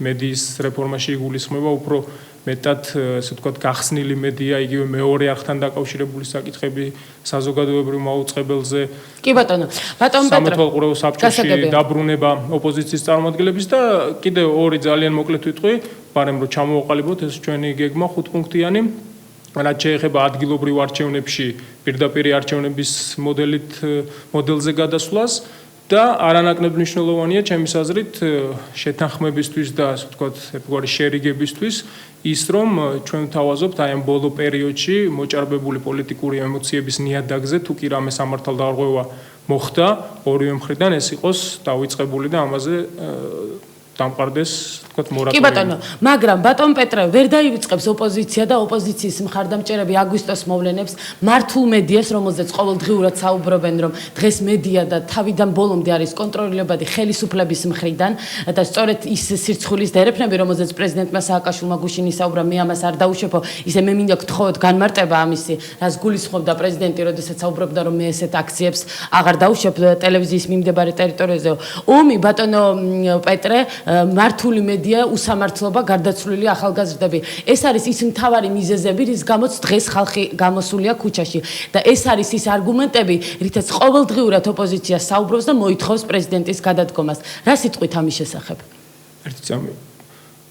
მედიის რეფორმაში იგულისხმება უფრო მეტად, ესე ვთქვათ, გახსნილი მედია, იგივე მეორე არხთან დაკავშირებული საკითხები საზოგადოებრივ მაუწყებელზე. კი ბატონო, ბატონ პეტრე. სამეთვალყურეო საბჭოში დაბრუნება ოპოზიციის წარმომადგენლების და კიდევ ორი ძალიან მოკლედ ვიტყვი, მაგრამ რომ ჩამოვაყალიბოთ ეს ჩვენი გეგმა 5 პუნქტიანი. რაც შეეხება ადგილობრივ არჩევნებში პირდაპირ არჩევნების მოდელზე გადასვლას და არანაკლებ მნიშვნელოვანია ჩემის აზრით შეთანხმებისთვის და ასე ვთქვათ, ერთგვარი შერიგებისთვის ის რომ ჩვენ ვთავაზობთ აი ამ ბოლო პერიოდში მოჭარბებული პოლიტიკური ემოციების ნიადაგზე თუ კი რამე სამართალდაღრღვევა მოხდა ორივე მხრიდან ეს იყოს დაიწყებული და ამაზე დამყარდეს თქვათ კი მორატორიუმი. ბატონო, მაგრამ ბატონ პეტრე ვერ დაივიწყებს ოპოზიცია და ოპოზიციის მხარდამჭერები აგვისტოს მოვლენებს მართულ მედიას, რომელზეც ყოველდღიურად საუბრობენ, რომ დღეს მედია და თავიდან ბოლომდე არის კონტროლებადი ხელისუფლების მხრიდან და სწორედ ის სირცხვილის დერეფნები, რომელზეც პრეზიდენტმა სააკაშვილმა გუშინ ისაუბრა, მე ამას არ დაუშვებო, ისე მე მინდა გთხოვოთ განმარტება ამისი, რაც გულისხმობდა პრეზიდენტი, როდესაც საუბრობდა, რომ მე ესეთ აქციებს აღარ დაუშვებ ტელევიზიის მიმდებარე ტერიტორიაზე. ომი ბატონო პეტრე მართული მედია, უსამართლობა, გარდაცვლილი ახალგაზრდები. ეს არის ის მთავარი მიზეზები, რის გამოც დღეს ხალხი გამოსულია ქუჩაში და ეს არის ის არგუმენტები, რითაც ყოველდღიურად ოპოზიცია საუბრობს და მოითხოვს პრეზიდენტის გადადგომას. რა სიტყვით ამის შესახებ? ერთი წამი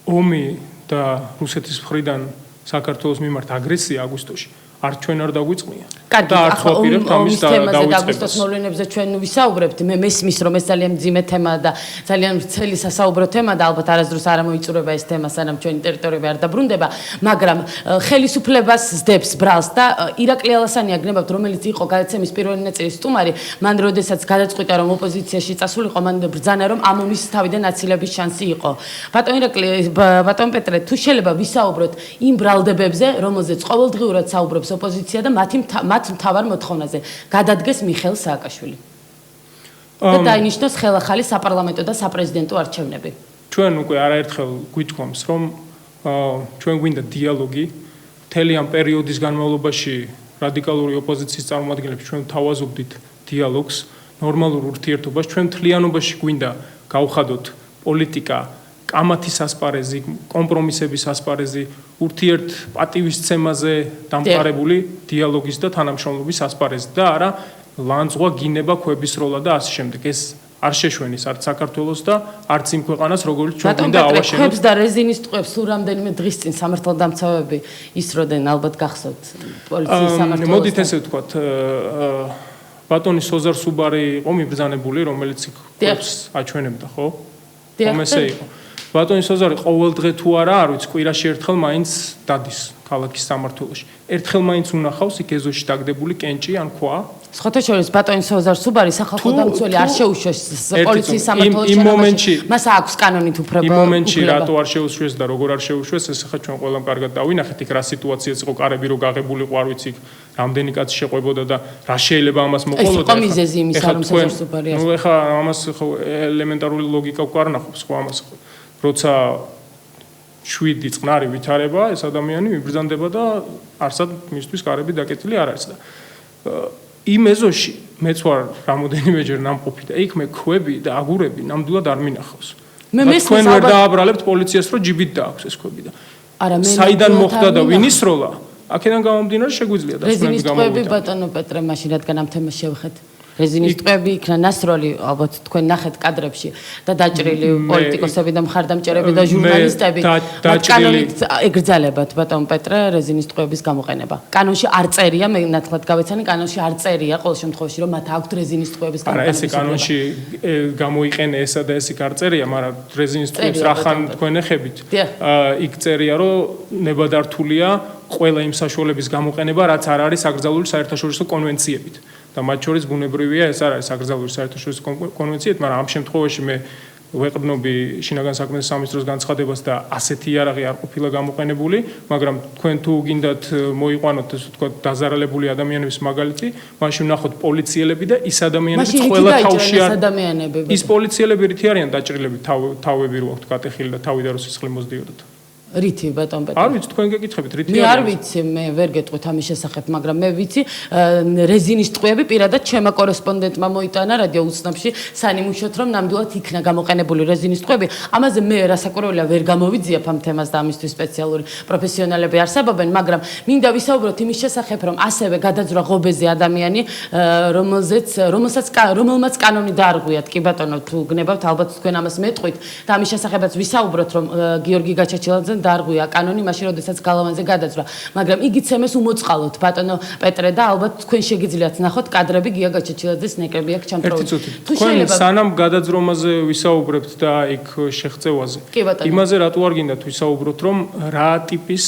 ომი და რუსეთის მხრიდან საქართველოს მიმართ აგრესია აგვისტოში არ ჩვენ არ დაგვიწყმია. კარგი, ახლა ამის თემაზე და აგვისტოს მოვლენებზე ჩვენ ვისაუბრებთ. მე მესმის, რომ ეს ძალიან მძიმე თემაა და ძალიან ვრცელი სასაუბრო თემაა და ალბათ არასდროს არ მოიწურება ეს თემა, სანამ ჩვენი ტერიტორიები არ დაბრუნდება, მაგრამ ხელისუფლებას ზდებს ბრალს და ირაკლი ალასანია გნებავთ, რომელიც იყო გადაცემის პირველი ნაწილის სტუმარი, მან როდესაც გადაწყვიტა, რომ ოპოზიციაში წასულიყო, მან ბრძანა, რომ ამ ომის თავიდან აცილების შანსი იყო. ბატონ ირაკლი, ბატონ პეტრე, თუ შეიძლება ვისაუბროთ იმ ბრალდებებზე, რომელზეც ყოველდღიურად საუბრობს ოპოზიცია და მათ მთავარ მოთხოვნაზე გადადგეს მიხეილ სააკაშვილი და დაინიშნოს ხელახალი საპარლამენტო და საპრეზიდენტო არჩევნები. ჩვენ უკვე არაერთხელ გვითქვამს, რომ ჩვენ გვინდა დიალოგი. მთელი ამ პერიოდის განმავლობაში რადიკალური ოპოზიციის წარმომადგენლებს ჩვენ თავაზობდით დიალოგს, ნორმალურ ურთიერთობას. ჩვენ მთლიანობაში გვინდა გავხადოთ პოლიტიკა, კამათის ასპარეზი, კომპრომისების ასპარეზი, ურთიერთ პატივისცემაზე დამყარებული დიალოგის და თანამშრომლობის ასპარეზი და არა ლანძღვა, გინება, ქვებისროლა და ასე შემდეგ. ეს არ შეშვენის არც საქართველოს და არც იმ ქვეყანას, როგორც ჩვენ გვინდა ავაშენოთ. ქვებს და რეზინის ტყვებს სულ რამდენიმე დღის წინ სამართალდამცავები ისროდნენ, ალბათ გახსოვთ პოლიციის სამართალოს. მოდით ესე ვთქვათ, ბატონი სოზარ სუბარი იყო მიბრძანებული, რომელიც ქვებს აჩვენებდა, ხო? ხომ ესე იყო. ბატონი სოზარი ყოველ დღე თუ არა, არ ვიცი, კვირაში ერთხელ მაინც დადის ქალაქის სამმართველოში. ერთხელ მაინც უნახავს იქ ეზოში დაგდებული კენჭი ან ქვა. სხვათა შორის ბატონი სოზარ სუბარი სახალხო დამცველი არ შეუშვეს პოლიციის სამმართველოში. იმ მომენტში მას აქვს კანონით უფლება. იმ მომენტში რატო არ შეუშვეს და როგორ არ შეუშვეს, ეს ახლა ჩვენ ყველამ კარგად დავინახეთ, იქ რა სიტუაციაც იყო, კარები რო გაღებულიყო, არ ვიცი, რამდენი კაცი შეყვებოდა და რა შეიძლება ამას მოყოლოდა. ეს იყო მიზეზი იმისა, რომ სოზარ სუბარი ნუ ახლა ამას ხო ელემენტარული ლოგიკა უკვე არ ნახობს ხო ამას ხო. როცა 7 წყნარი ვითარება, ეს ადამიანი მიბრძანდება და არსად მისთვის კარები დაკეტილი არ არის და იმ ეზოში მეც ვარ რამოდენიმეჯერ ნამყოფი და იქ მე ქვები და აგურები ნამდვილად არ მინახავს. თქვენ ვერ დააბრალებთ პოლიციას, რომ ჯიბით დააქვს ეს ქვები და საიდან მოხდა და ვინ ისროლა? აქედან გამომდინარე შეგვიძლია დასკვნები გამოვიდა. რეზინის ტყვები ბატონო პეტრე, მაშინ რადგან ამ თემას შევხეთ. რეზინის ტყვები იქნა ნასროლი, ალბათ თქვენ ნახეთ კადრებში და დაჭრილი პოლიტიკოსები და მხარდამჭერები და ჟურნალისტები. კანონით ეგრძალებათ ბატონ პეტრე რეზინის ტყვების გამოყენება. კანონში არ წერია, მე ნათლად გავეცანი, კანონში არ წერია ყოველ შემთხვევაში, რომ მათ აქვთ რეზინის ტყვების გამოყენება. არა, ესე კანონში გამოიყენე ესა და ეს იქ არ წერია, მაგრამ რეზინის ტყვებს რახან თქვენ ეხებით. იქ წერია, რომ ნებადართულია ყველა იმ საშუალების გამოყენება, რაც არ არის აკრძალული საერთაშორისო კონვენციებით. და მათ შორის ბუნებრივია ეს არ არის აკრძალული საერთაშორისო კონვენციით, მაგრამ ამ შემთხვევაში მე ვეყრდნობი შინაგან საქმეთა სამინისტროს განცხადებას და ასეთი იარაღი არ ყოფილა გამოყენებული, მაგრამ თქვენ თუ გინდათ მოიყვანოთ ესე ვთქვათ დაზარალებული ადამიანების მაგალითი, მაშინ ვნახოთ პოლიციელები და ის ადამიანები ყველა თავში არ ის პოლიციელები რითი არიან დაჭრილები თავები რო აქვთ გატეხილი და თავი და რო სისხლი მოსდიოდათ. რითი ბატონ პეტრე? არ ვიცი, თქვენ გეკითხებით, რითი არის? მე არ ვიცი, მე ვერ გეტყვით ამის შესახებ, მაგრამ მე ვიცი, რეზინის ტყვები პირადად ჩემმა კორესპონდენტმა მოიტანა რადიო უცნობში, სანიმუშოთ, რომ ნამდვილად იქნა გამოყენებული რეზინის ტყვები. ამაზე მე რასაკვირველია ვერ გამოვიძიებ ამ თემას და ამისთვის სპეციალური პროფესიონალები არსებობენ, მაგრამ მინდა ვისაუბროთ იმის შესახებ, რომ ასევე გადაძვრა ღობეზე ადამიანი, რომელმაც კანონი დაარღვიათ, კი ბატონო, თუ გნებავთ, ალბათ თქვენ ამას მეტყვით და ამის შესახებაც ვისაუბროთ, რომ გიორგი გაჩაჩილაძე დაარღვია კანონი მაშინ როდესაც გალავანზე გადაძვრა, მაგრამ იგიც ემეს უმოწყალოთ ბატონო პეტრე და ალბათ თქვენ შეგიძლიათ ნახოთ კადრები გია გაჩაჩილაძის ნეკრები აქ ჩამწრული. თუ შეიძლება სანამ გადაძრომაზე ვისაუბრებთ და იქ შეღწევაზე, იმაზე რატო არ გინდათ ვისაუბროთ, რომ რა ტიპის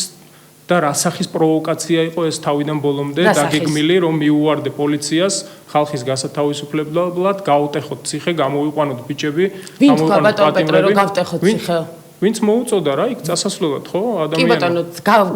და რასახის პროვოკაცია იყო ეს თავიდან ბოლომდე დაგეგმილი, რომ მიუვარდე პოლიციას ხალხის გასათავისუფლებლად, გაუტეხოთ ციხე, გამოვიყვანოთ ბიჭები, ვინ თქვა ბატონო პეტრე, რომ გავტეხოთ ციხე? ვინც მოუწოდა რა, იქ წასასვლელად ხო ადამიანი. კი ბატონო,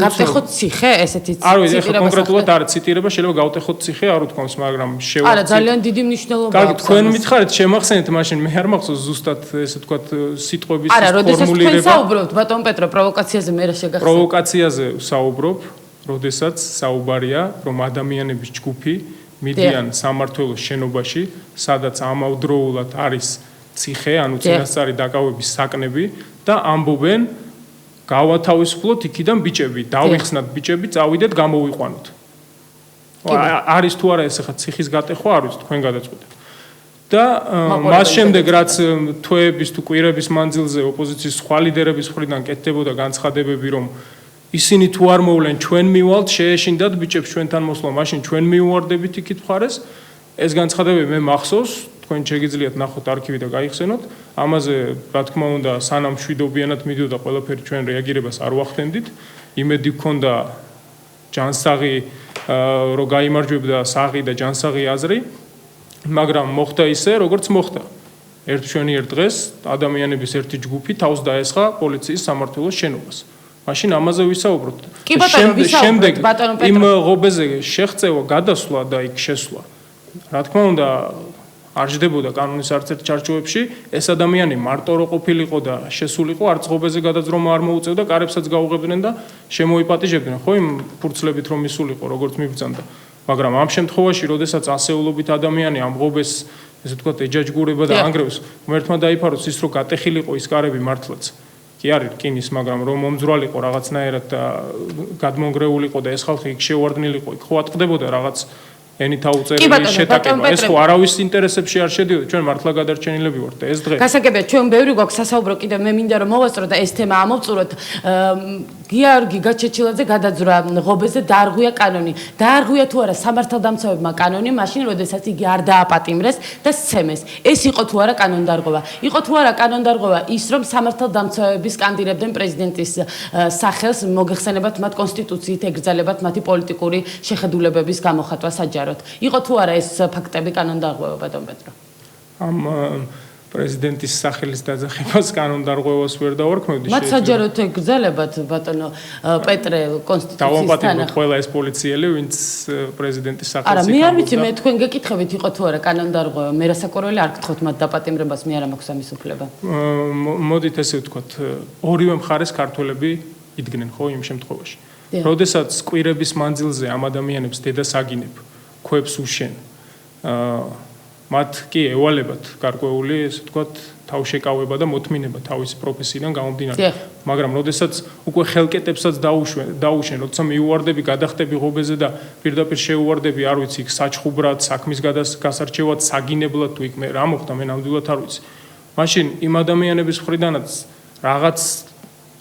გავტეხოთ ციხე, ესეთი ციტირება. არ ვიცი, ახლა კონკრეტულად არ ციტირება, შეიძლება გავტეხოთ ციხე, არ უთქვამს, მაგრამ არა, ძალიან დიდი მნიშვნელობა აქვს. კარგი, თქვენ მითხარით, შემახსენეთ მაშინ, მე არ მახსოვს ზუსტად ესე თქვა სიტყვების არა, როდესაც თქვენ ფორმულირება. საუბრობთ ბატონო პეტრე, პროვოკაციაზე მე რა შეგახსენე? პროვოკაციაზე საუბრობ, როდესაც საუბარია, რომ ადამიანების ჯგუფი მიდიან სამმართველოს შენობაში, სადაც ამავდროულად არის ციხე, ანუ წინასწარი დაკავების საკნები და ამბობენ, გავათავისუფლოთ იქიდან ბიჭები, დავიხსნათ ბიჭები, წავიდეთ, გამოვიყვანოთ. არის თუ არა ეს ახლა ციხის გატეხვა, არ ვიცი, თქვენ გადაწყვეტეთ. და მას შემდეგ რაც თვეების თუ კვირების მანძილზე ოპოზიციის სხვა ლიდერების მხრიდან კეთდებოდა განცხადებები, რომ ისინი თუ არ მოვლენ, ჩვენ მივალთ, შეეშინდათ ბიჭებს ჩვენთან მოსვლა, მაშინ ჩვენ მიუვარდებით იქით მხარეს. ეს განცხადებები მე მახსოვს, თქვენ შეგიძლიათ ნახოთ არქივი და გაიხსენოთ. ამაზე, რა თქმა უნდა, სანამ შვიდობიანად მიდიოდა ყველაფერი, ჩვენ რეაგირებას არ ვახდენდით. იმედი გქონდა ჯანსაღი, რომ გაიმარჯვებდა საღი და ჯანსაღი აზრი, მაგრამ მოხდა ისე, როგორც მოხდა. ერთ მშვენიერ დღეს ადამიანების ერთი ჯგუფი თავს დაესხა პოლიციის სამმართველოს შენობას. მაშინ ამაზე ვისაუბროთ. შემდეგ იმ ღობეზე შეღწევა, გადასვლა და იქ შესვლა. რა თქმა უნდა, არ ჯდებოდა კანონის არც ერთ ჩარჩოებში, ეს ადამიანი მარტო რო ყოფილიყო და შესულიყო, არც ღობეზე გადაძრომა არ მოუწევდა, კარებსაც გაუღებდნენ და შემოიპატიჟებდნენ, ხო, იმ ფურცლებით რომ ისულიყო, როგორც მიბრძანდა. მაგრამ ამ შემთხვევაში, როდესაც ასეულობით ადამიანი ამ ღობეს, ესე ვთქვათ, ეჯაჯგურება და ანგრევს, ღმერთმა დაიფაროს ის, რომ გატეხილიყო ის კარები მართლაც. კი არის რკინის, მაგრამ რომ მომძვრალიყო რაღაცნაირად და გადმონგრეულიყო და ეს ხალხი იქ შეუვარდნილიყო, იქ ხო ატყდებოდა რაღაც ენი თაუწერილი შეტაკება. ეს ხო არავის ინტერესებში არ შედიოდა, ჩვენ მართლა გადარჩენილები ვართ და ეს დღე. გასაგებია, ჩვენ ბევრი გვაქვს სასაუბრო, კიდევ მე მინდა რომ მოვასწრო და ეს თემა ამოვწუროთ. გიორგი გაჩეჩილაძე გადაძვრა ღობეზე დაარღვია კანონი. დაარღვია თუ არა სამართალდამცავებმა კანონი, მაშინ როდესაც იგი არ დააპატიმრეს და სცემეს. ეს იყო თუ არა კანონდარღვევა. იყო თუ არა კანონდარღვევა ის, რომ სამართალდამცავები სკანდირებდნენ პრეზიდენტის სახელს, მოგეხსენებათ მათ კონსტიტუციით ეკრძალებათ მათი პოლიტიკური შეხედულებების გამოხატვა საჯაროდ. იყო თუ არა ეს ფაქტები კანონდარღვევა, ბატონ პეტრო? ამ პრეზიდენტის სახელის დაძახებას კანონდარღვევას ვერ დავარქმევდი. მათ საჯაროდ ეკრძალებათ ბატონო პეტრე კონსტიტუციის თანახმად. დავამპატიმროთ ყველა ეს პოლიციელი, ვინც პრეზიდენტის სახელს არა, მე არ ვიცი, მე თქვენ გეკითხებით, იყო თუ არა კანონდარღვევა. მე რასაკვირველი არ გთხოვთ მათ დაპატიმრებას, მე არ მაქვს ამის უფლება. მოდით ესე ვთქვათ, ორივე მხარეს ქართველები იდგნენ, ხო, იმ შემთხვევაში. როდესაც კვირების მანძილზე ამ ადამიანებს დედასაგინებ, ქვებს უშენ, მათ კი ევალებათ გარკვეული, ესე ვთქვათ, თავშეკავება და მოთმინება თავისი პროფესიიდან გამომდინარე. მაგრამ როდესაც უკვე ხელკეტებსაც დაუშენ, როცა მიუვარდები, გადახტები ღობეზე და პირდაპირ შეუვარდები, არ ვიცი, იქ საჩხუბრად, საქმის გასარჩევად, საგინებლად თუ იქ მე რა მოხდა, მე ნამდვილად არ ვიცი. მაშინ იმ ადამიანების მხრიდანაც რაღაც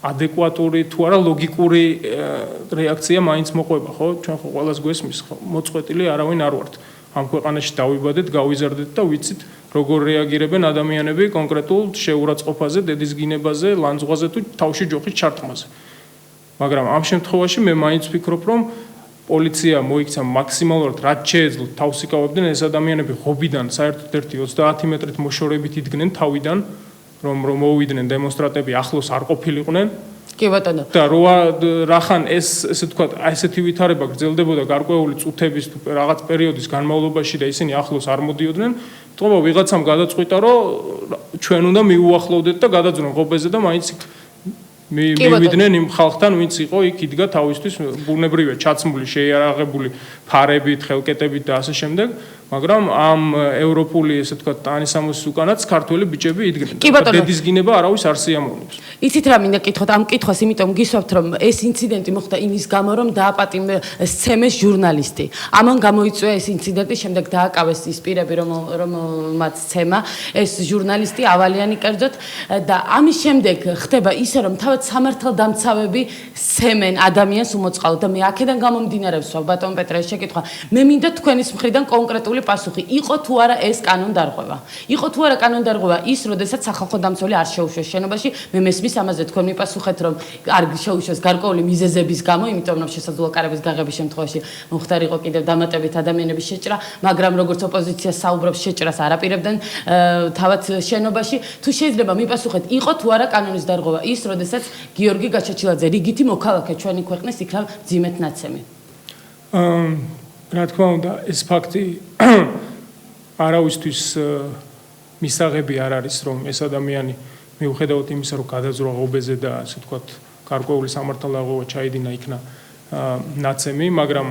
ადეკვატური თუ არა ლოგიკური რეაქცია მაინც მოყვება, ხო? ჩვენ ხო ყველას გვესმის, ხო? მოწყვეტილი არავინ არ ვართ. ამ ქვეყანაში დავიბადეთ, გავიზარდეთ და ვიცით, როგორ რეაგირებენ ადამიანები კონკრეტულ შეურაცხყოფაზე, დედისგინებაზე, ლანძღვაზე თუ თავში ჯოხის ჩარტყმაზე. მაგრამ ამ შემთხვევაში მე მაინც ვფიქრობ, რომ პოლიცია მოიქცა მაქსიმალურად რაც შეეძლო თავს იკავებდნენ ეს ადამიანები ღობიდან საერთოდ 1-30 მეტრით მოშორებით იდგნენ თავიდან, რომ მოვიდნენ დემონსტრანტები ახლოს არ ყოფილიყვნენ. კი ბატონო. და რახან ეს ესე ვთქვათ, ესეთი ვითარება გრძელდებოდა გარკვეული წუთების თუ რაღაც პერიოდის განმავლობაში და ისინი ახლოს არ მოდიოდნენ, თუმცა ვიღაცამ გადაწყვიტა, რომ ჩვენ უნდა მიუახლოვდეთ და გადაძრონ ღობეზე და მაინც მივიდნენ იმ ხალხთან, ვინც იყო იქ იდგა თავისთვის ბუნებრივია ჩაცმული, შეიარაღებული ფარებით, ხელკეტებით და ასე შემდეგ. მაგრამ ამ ევროპული ესე ვთქვათ ტანისამოსის უკანაც ქართველი ბიჭები იდგნენ. დედისგინება არავის არ სიამოვნებს. იცით რა მინდა გკითხოთ ამ კითხვას, იმიტომ გისვამთ რომ ეს ინციდენტი მოხდა იმის გამო, რომ სცემეს ჟურნალისტი. ამან გამოიწვია ეს ინციდენტი, შემდეგ დააკავეს ის პირები, რომელმაც სცემა ეს ჟურნალისტი ავალიანი კერძოდ და ამის შემდეგ ხდება ისე, რომ თავად სამართალდამცავები სცემენ ადამიანს უმოწყალოდ და მე აქედან გამომდინარეობს ბატონ პეტრე შეკითხვა. მე მინდა თქვენის მხრიდან კონკრეტული პასუხი. იყო თუ არა ეს კანონდარღვევა? იყო თუ არა კანონდარღვევა ის, როდესაც სახალხო დამცველი არ შეუშვეს შენობაში, მე მესმის ამაზე თქვენ მიპასუხეთ, რომ არ შეუშვეს გარკვეული მიზეზების გამო, იმიტომ რომ შესაძლოა კარების გაღების შემთხვევაში მომხდარიყო კიდევ დამატებით ადამიანების შეჭრა, მაგრამ როგორც ოპოზიცია საუბრობს, შეჭრას არ აპირებდნენ თავად შენობაში. თუ შეიძლება მიპასუხეთ, იყო თუ არა კანონის დარღვევა ის, როდესაც გიორგი გაჩაჩილაძე რიგითი მოქალაქე ჩვენი ქვეყნის იქნა ძიმეთ ნაცემი. რა თქმა უნდა, ეს ფაქტი არავისთვის მისაღები არ არის, რომ ეს ადამიანი მიუხედავად იმისა, რომ გადაძრა ღობეზე და ასე ვთქვათ, გარკვეული სამართალდაღოვა ჩაიდინა იქნა ნაცემი, მაგრამ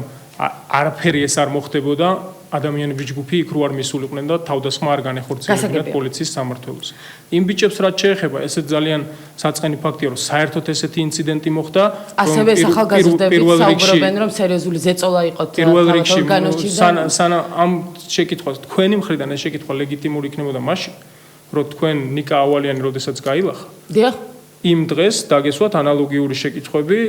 არაფერი ეს არ მოხდებოდა, ადამიანები ჯგუფი იქ რო არ მისულიყვნენ და თავდასხმა არ განეხორციელებინათ პოლიციის სამმართველოს. იმ ბიჭებს რაც შეეხება, ესეც ძალიან საწყენი ფაქტია, რომ საერთოდ ესეთი ინციდენტი მოხდა, ასევე ახალგაზრდები საუბრობენ, რომ სერიოზული ზეწოლა იყო თავად ორგანოში და სანამ ამ შეკითხვას თქვენი მხრიდან ეს შეკითხვა ლეგიტიმური იქნებოდა მაშინ, რომ თქვენ ნიკა ავალიანი როდესაც გაილახა. დიახ. იმ დღეს დაგესვათ ანალოგიური შეკითხვები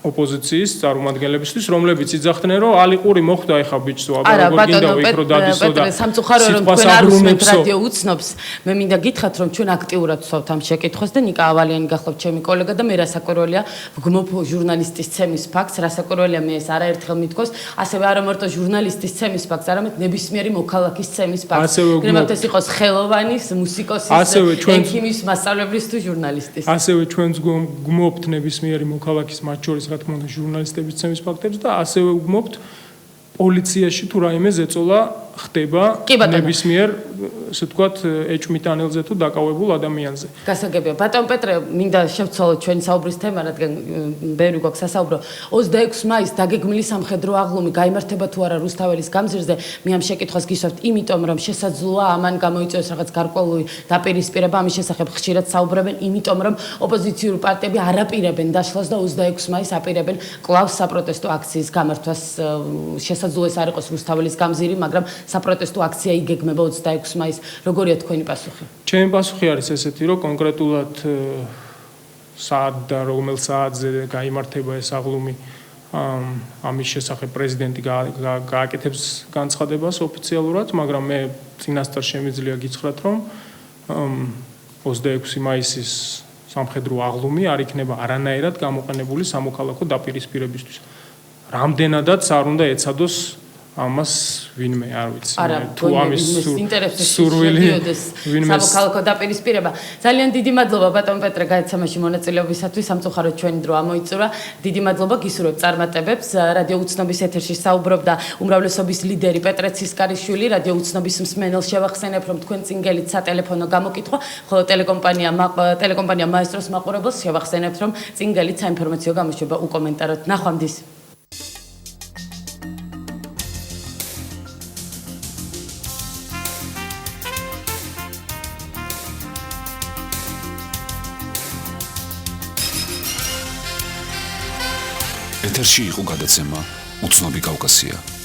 ოპოზიციის წარმომადგენლებისთვის, რომლებიც იძახდნენ, რომ ალიყური მოხდა ეხა ბიჭსო, აბა როგორ გინდა იქ რო დადისო და სამწუხარო რომ თქვენ არ უსმენთ რადიო უცნობს, მე მინდა გითხრათ, რომ ჩვენ აქტიურად ვსვავთ ამ შეკითხვას და ნიკა ავალიანი გახლავთ ჩემი კოლეგა და მე რასაკვირველია, ვგმობ ჟურნალისტის ცემის ფაქტს, რასაკვირველია მე ეს არაერთხელ მithქოს, ასევე არა მარტო ჟურნალისტის ცემის ფაქტს, არამედ ნებისმიერი მოქალაქის ცემის ფაქტს. გრემავთ ეს იყოს ხელოვანის, მუსიკოსის, ექიმის, მასწავლებლის თუ ჟურნალისტის. ასევე ჩვენც გმობთ ნებისმიერი მოქალაქის მათ შორის რა თქმა უნდა ჟურნალისტების ცემის ფაქტებს და ასევე ვგმობთ პოლიციაში თუ რაიმე ზეწოლა ხდება ნებისმიერ ასე ვთქვათ ეჭვმიტანელზე თუ დაკავებულ ადამიანზე. გასაგებია. ბატონ პეტრე, მინდა შევცვალოთ ჩვენი საუბრის თემა, რადგან ბევრი გვაქვს სასაუბრო. 26 მაისს დაგეგმილი სამხედრო აღლუმი გაიმართება თუ არა რუსთაველის გამზირზე? მე ამ შეკითხვას გისვევთ, იმიტომ რომ შესაძლოა ამან გამოიწვიოს რაღაც გარკვეული დაპირისპირება, ამის შესახებ ხშირად საუბრობენ, იმიტომ რომ ოპოზიციური პარტიები არ აპირებენ დაშლას და 26 მაისს აპირებენ კლავს საპროტესტო აქციის გამართვას. შესაძლოა ეს არ იყოს რუსთაველის გამზირი, მაგრამ საპროტესტო აქცია იგეგმება 26 მაისს. როგორია თქვენი პასუხი? ჩემი პასუხი არის ესეთი, რომ კონკრეტულად საათ და რომელ საათზე გაიმართება ეს აღლუმი, ამის შესახებ პრეზიდენტი გააკეთებს განცხადებას ოფიციალურად, მაგრამ მე წინასწარ შემიძლია გითხრათ, რომ 26 მაისის სამხედრო აღლუმი არ იქნება არანაირად გამოყენებული სამოქალაქო დაპირისპირებისთვის. რამდენადაც არ უნდა ეცადოს ამას ვინმე, არ ვიცი. თუ ამის სურვილი სამოქალაქო დაპირისპირება. ძალიან დიდი მადლობა ბატონ პეტრე გადაცემაში მონაწილეობისათვის. სამწუხაროდ ჩვენი დრო ამოიწურა. დიდი მადლობა გისურვებთ წარმატებებს. რადიო უცნობის ეთერში საუბრობდა უმრავლესობის ლიდერი პეტრე ცისკარიშვილი. რადიო უცნობის მსმენელს შევახსენებ, რომ თქვენ წინგელით სატელეფონო გამოკითხვა, ხოლო ტელეკომპანია მაესტროს მაყურებელს შევახსენებთ, რომ წინგელით საინფორმაციო გამოშვება უკომენტაროთ. ნახვამდის. ეთერში იყო გადაცემა უცნობი კავკასია.